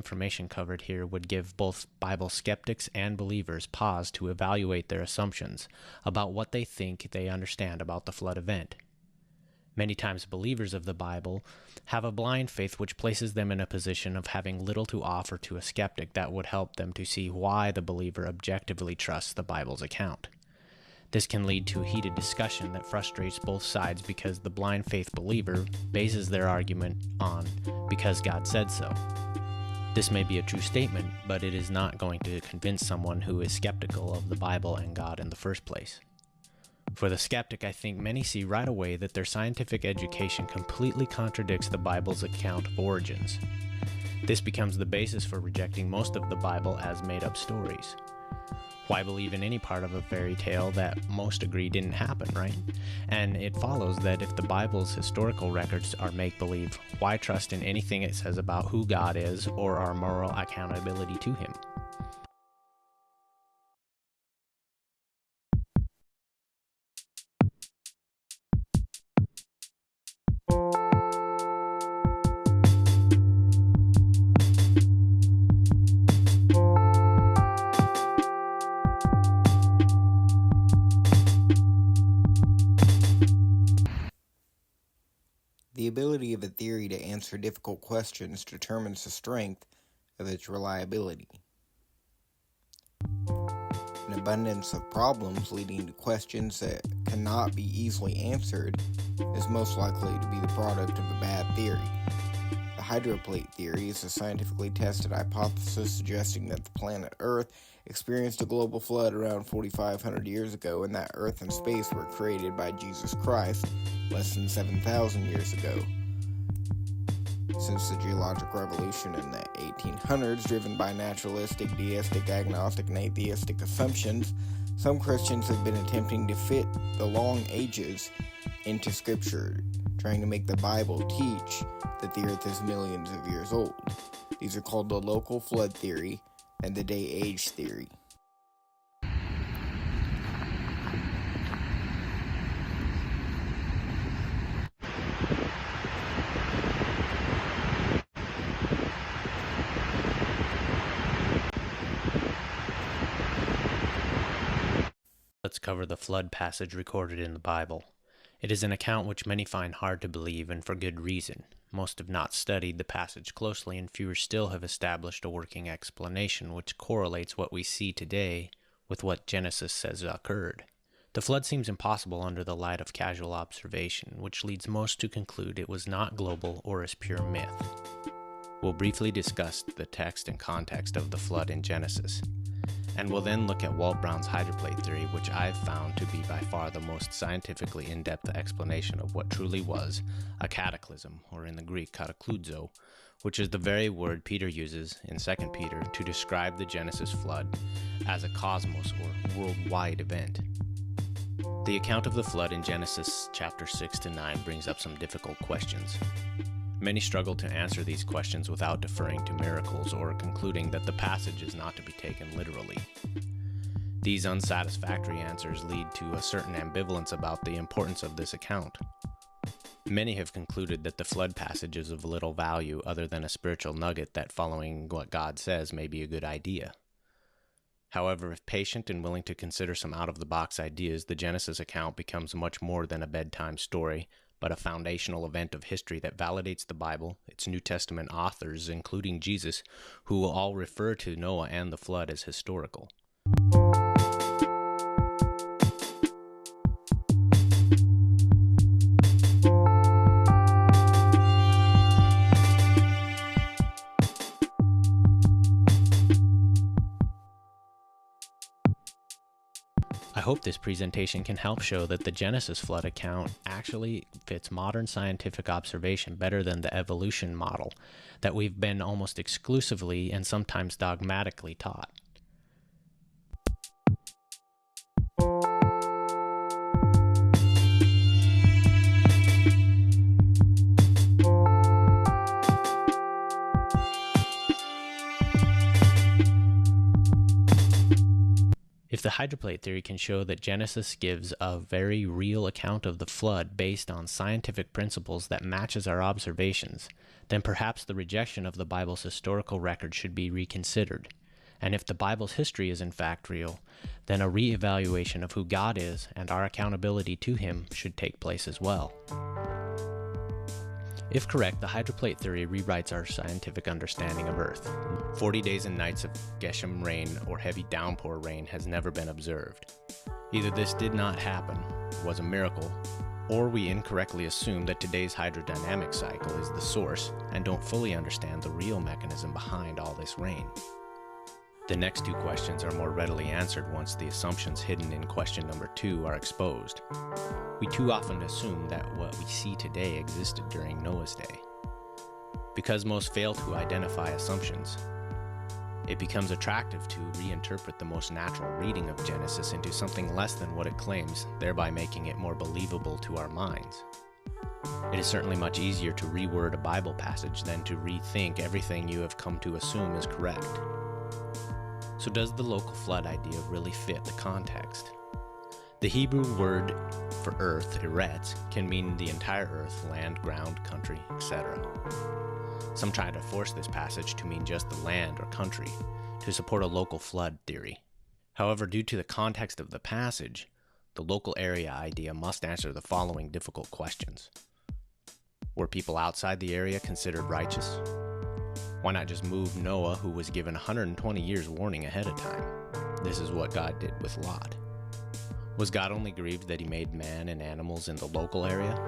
information covered here would give both Bible skeptics and believers pause to evaluate their assumptions about what they think they understand about the flood event. Many times believers of the Bible have a blind faith which places them in a position of having little to offer to a skeptic that would help them to see why the believer objectively trusts the Bible's account. This can lead to a heated discussion that frustrates both sides because the blind faith believer bases their argument on "because God said so." This may be a true statement, but it is not going to convince someone who is skeptical of the Bible and God in the first place. For the skeptic, I think many see right away that their scientific education completely contradicts the Bible's account of origins. This becomes the basis for rejecting most of the Bible as made-up stories. Why believe in any part of a fairy tale that most agree didn't happen, right? And it follows that if the Bible's historical records are make-believe, why trust in anything it says about who God is or our moral accountability to Him? The ability of a theory to answer difficult questions determines the strength of its reliability. An abundance of problems leading to questions that cannot be easily answered is most likely to be the product of a bad theory. The hydroplate theory is a scientifically tested hypothesis suggesting that the planet Earth experienced a global flood around 4,500 years ago, and that Earth and space were created by Jesus Christ less than 7,000 years ago. Since the geologic revolution in the 1800s, driven by naturalistic, deistic, agnostic, and atheistic assumptions, some Christians have been attempting to fit the long ages into Scripture, trying to make the Bible teach that the Earth is millions of years old. These are called the local flood theory and the day-age theory. Let's cover the flood passage recorded in the Bible. It is an account which many find hard to believe, and for good reason. Most have not studied the passage closely, and fewer still have established a working explanation which correlates what we see today with what Genesis says occurred. The flood seems impossible under the light of casual observation, which leads most to conclude it was not global or is pure myth. We'll briefly discuss the text and context of the flood in Genesis, and we'll then look at Walt Brown's hydroplate theory, which I've found to be by far the most scientifically in-depth explanation of what truly was a cataclysm, or in the Greek katakludzo, which is the very word Peter uses in 2 Peter to describe the Genesis flood as a cosmos or worldwide event. The account of the flood in Genesis chapter 6 to 9 brings up some difficult questions. Many struggle to answer these questions without deferring to miracles or concluding that the passage is not to be taken literally. These unsatisfactory answers lead to a certain ambivalence about the importance of this account. Many have concluded that the flood passage is of little value other than a spiritual nugget that following what God says may be a good idea. However, if patient and willing to consider some out-of-the-box ideas, the Genesis account becomes much more than a bedtime story, but a foundational event of history that validates the Bible, its New Testament authors, including Jesus, who will all refer to Noah and the flood as historical. I hope this presentation can help show that the Genesis flood account actually fits modern scientific observation better than the evolution model that we've been almost exclusively and sometimes dogmatically taught. If the hydroplate theory can show that Genesis gives a very real account of the flood based on scientific principles that matches our observations, then perhaps the rejection of the Bible's historical record should be reconsidered. And if the Bible's history is in fact real, then a re-evaluation of who God is and our accountability to Him should take place as well. If correct, the hydroplate theory rewrites our scientific understanding of Earth. 40 days and nights of Geshem rain or heavy downpour rain has never been observed. Either this did not happen, was a miracle, or we incorrectly assume that today's hydrodynamic cycle is the source and don't fully understand the real mechanism behind all this rain. The next two questions are more readily answered once the assumptions hidden in question number 2 are exposed. We too often assume that what we see today existed during Noah's day. Because most fail to identify assumptions, it becomes attractive to reinterpret the most natural reading of Genesis into something less than what it claims, thereby making it more believable to our minds. It is certainly much easier to reword a Bible passage than to rethink everything you have come to assume is correct. So does the local flood idea really fit the context? The Hebrew word for earth, eretz, can mean the entire earth, land, ground, country, etc. Some try to force this passage to mean just the land or country, to support a local flood theory. However, due to the context of the passage, the local area idea must answer the following difficult questions. Were people outside the area considered righteous? Why not just move Noah, who was given 120 years warning ahead of time? This is what God did with Lot. Was God only grieved that He made man and animals in the local area?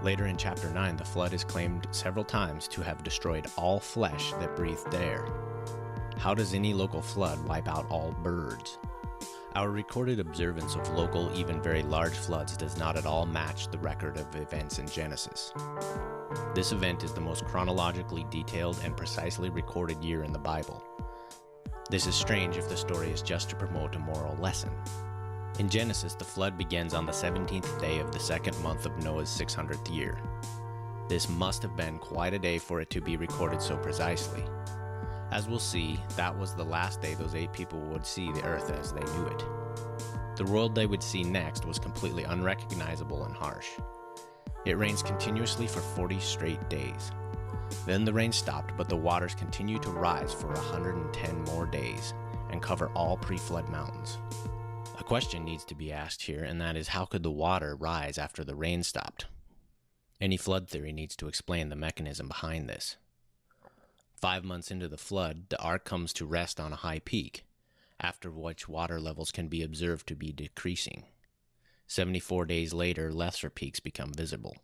Later in chapter 9, the flood is claimed several times to have destroyed all flesh that breathed air. How does any local flood wipe out all birds? Our recorded observance of local, even very large floods does not at all match the record of events in Genesis. This event is the most chronologically detailed and precisely recorded year in the Bible. This is strange if the story is just to promote a moral lesson. In Genesis, the flood begins on the 17th day of the second month of Noah's 600th year. This must have been quite a day for it to be recorded so precisely. As we'll see, that was the last day those 8 people would see the earth as they knew it. The world they would see next was completely unrecognizable and harsh. It rains continuously for 40 straight days. Then the rain stopped, but the waters continued to rise for 110 more days and cover all pre-flood mountains. A question needs to be asked here, and that is, how could the water rise after the rain stopped? Any flood theory needs to explain the mechanism behind this. 5 months into the flood, the ark comes to rest on a high peak, after which water levels can be observed to be decreasing. 74 days later, lesser peaks become visible.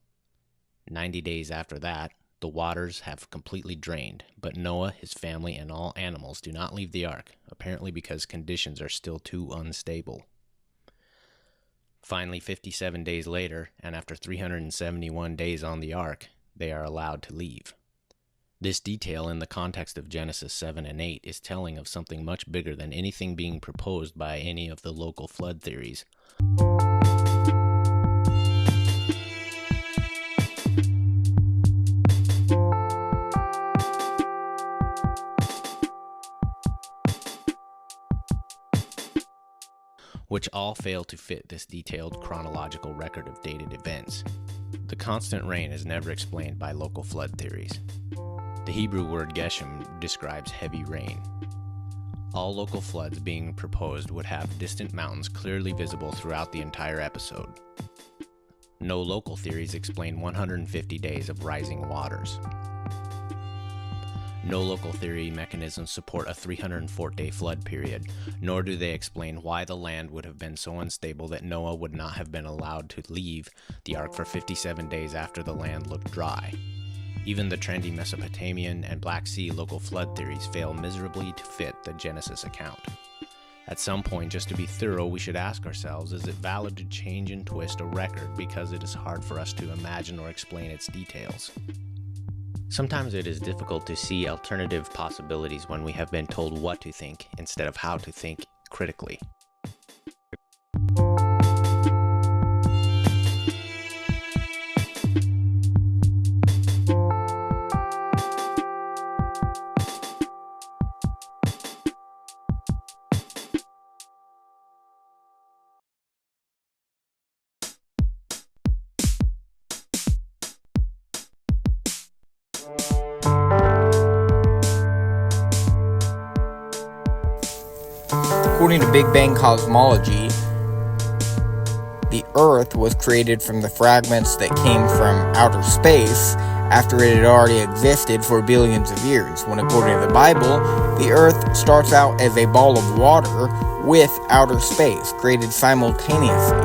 90 days after that, the waters have completely drained, but Noah, his family, and all animals do not leave the ark, apparently because conditions are still too unstable. Finally, 57 days later, and after 371 days on the ark, they are allowed to leave. This detail in the context of Genesis 7 and 8 is telling of something much bigger than anything being proposed by any of the local flood theories. Which all fail to fit this detailed chronological record of dated events. The constant rain is never explained by local flood theories. The Hebrew word Geshem describes heavy rain. All local floods being proposed would have distant mountains clearly visible throughout the entire episode. No local theories explain 150 days of rising waters. No local theory mechanisms support a 304-day flood period, nor do they explain why the land would have been so unstable that Noah would not have been allowed to leave the ark for 57 days after the land looked dry. Even the trendy Mesopotamian and Black Sea local flood theories fail miserably to fit the Genesis account. At some point, just to be thorough, we should ask ourselves, is it valid to change and twist a record because it is hard for us to imagine or explain its details? Sometimes it is difficult to see alternative possibilities when we have been told what to think instead of how to think critically. According to Big Bang cosmology, the Earth was created from the fragments that came from outer space after it had already existed for billions of years, when according to the Bible, the Earth starts out as a ball of water with outer space, created simultaneously.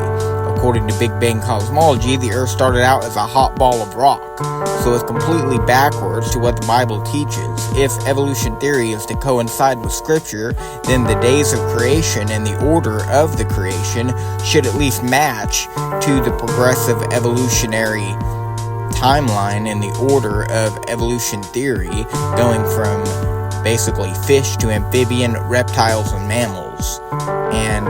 According to Big Bang cosmology, the Earth started out as a hot ball of rock, so it's completely backwards to what the Bible teaches. If evolution theory is to coincide with Scripture, then the days of creation and the order of the creation should at least match to the progressive evolutionary timeline and the order of evolution theory, going from basically fish to amphibian, reptiles, and mammals. And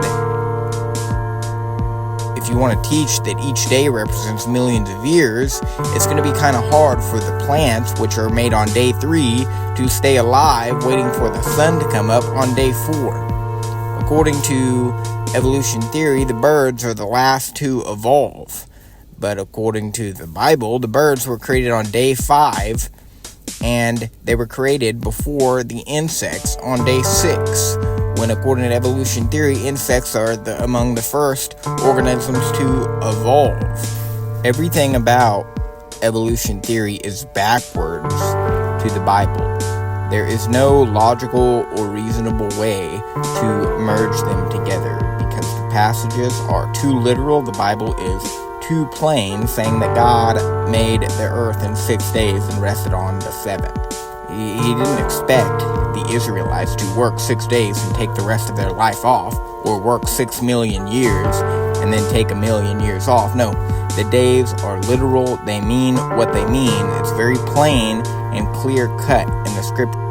if you want to teach that each day represents millions of years, it's going to be kind of hard for the plants, which are made on day 3, to stay alive waiting for the sun to come up on day 4. According to evolution theory, the birds are the last to evolve. But according to the Bible, the birds were created on day 5, and they were created before the insects on day 6, when according to evolution theory, insects are among the first organisms to evolve. Everything about evolution theory is backwards to the Bible. There is no logical or reasonable way to merge them together, because the passages are too literal. The Bible is too plain, saying that God made the earth in 6 days and rested on the 7th. He didn't expect the Israelites to work 6 days and take the rest of their life off, or work 6 million years and then take 1 million years off. No, the days are literal. They mean what they mean. It's very plain and clear cut in the scripture.